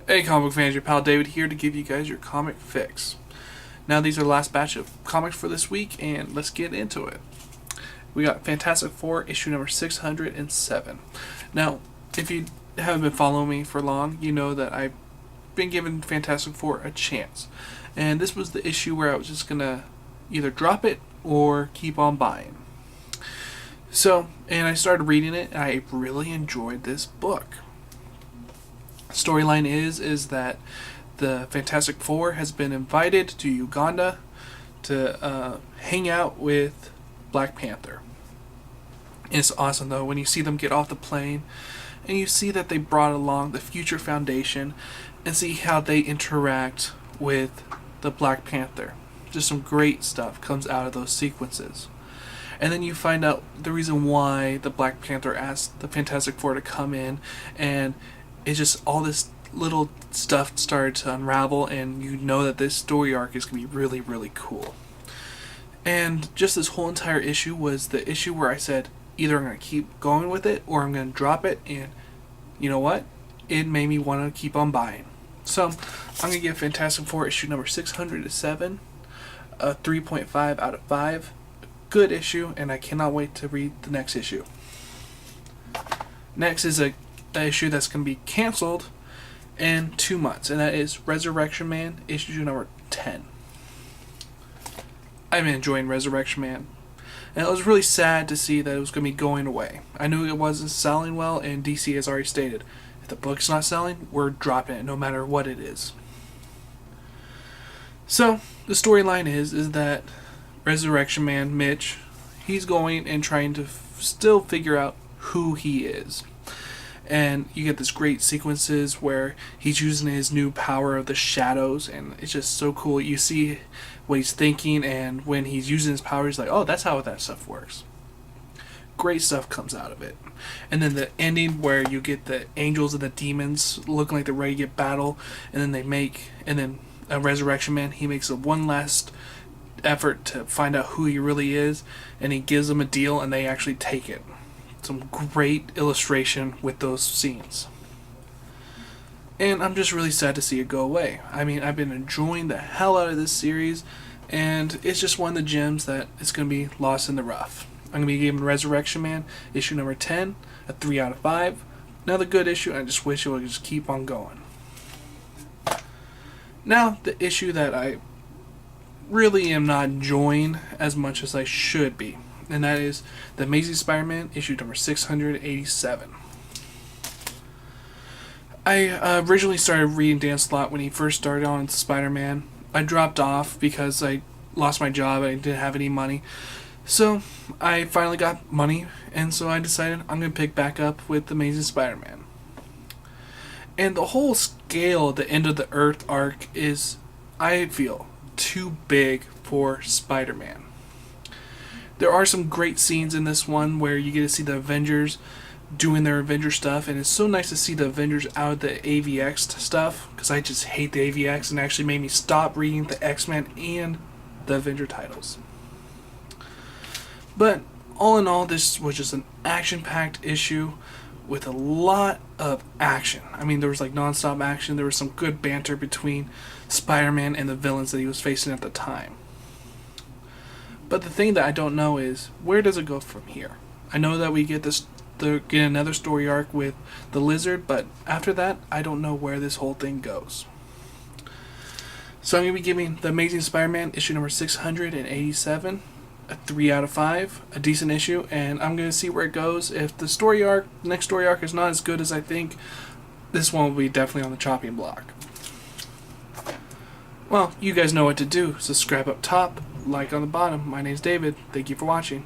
Hey comic book fans, your pal David here to give you guys your comic fix. Now these are the last batch of comics for this week, and let's get into it. We got Fantastic Four issue number 607. Now, if you haven't been following me for long, you know that I've been giving Fantastic Four a chance. And this was the issue where I was just gonna either drop it or keep on buying. And I started reading it, and I really enjoyed this book. Storyline is that the Fantastic Four has been invited to Uganda to hang out with Black Panther. It's awesome though when you see them get off the plane and you see that they brought along the Future Foundation and see how they interact with the Black Panther. Just some great stuff comes out of those sequences. And then you find out the reason why the Black Panther asked the Fantastic Four to come in, and it's just all this little stuff started to unravel, and you know that this story arc is going to be really, really cool. And just this whole entire issue was the issue where I said, either I'm going to keep going with it, or I'm going to drop it, and you know what? It made me want to keep on buying. So, I'm going to give Fantastic Four issue number 607 a 3.5 out of 5. Good issue, and I cannot wait to read the next issue. Next is a issue that's going to be canceled in 2 months, and that is Resurrection Man issue number 10. I've been enjoying Resurrection Man, and it was really sad to see that it was going to be going away. I knew it wasn't selling well, and DC has already stated, if the book's not selling, we're dropping it no matter what it is. So the storyline is that Resurrection Man Mitch, he's going and trying to still figure out who he is. And you get this great sequences where he's using his new power of the shadows, and it's just so cool. You see what he's thinking, and when he's using his power, he's like, oh, that's how that stuff works. Great stuff comes out of it. And then the ending where you get the angels and the demons looking like they're ready to get battle, and then a Resurrection Man, he makes a one last effort to find out who he really is, and he gives them a deal, and they actually take it. Some great illustration with those scenes. And I'm just really sad to see it go away. I mean, I've been enjoying the hell out of this series, and it's just one of the gems that is going to be lost in the rough. I'm going to be giving Resurrection Man issue number 10 a 3 out of 5. Another good issue, and I just wish it would just keep on going. Now, the issue that I really am not enjoying as much as I should be, and that is the Amazing Spider-Man issue number 687. I originally started reading Dan Slott when he first started on Spider-Man. I dropped off because I lost my job and I didn't have any money. So I finally got money, and so I decided I'm going to pick back up with the Amazing Spider-Man. And the whole scale of the End of the Earth arc is, I feel, too big for Spider-Man. There are some great scenes in this one where you get to see the Avengers doing their Avenger stuff, and it's so nice to see the Avengers out of the AVX stuff, because I just hate the AVX, and it actually made me stop reading the X-Men and the Avenger titles. But all in all, this was just an action-packed issue with a lot of action. I mean, there was like non-stop action. There was some good banter between Spider-Man and the villains that he was facing at the time. But the thing that I don't know is, where does it go from here? I know that we get another story arc with the Lizard, but after that, I don't know where this whole thing goes. So I'm going to be giving The Amazing Spider-Man issue number 687 a 3 out of 5, a decent issue, and I'm going to see where it goes. If the next story arc is not as good as I think, this one will be definitely on the chopping block. Well, you guys know what to do. Subscribe up top, like on the bottom. My name's David. Thank you for watching.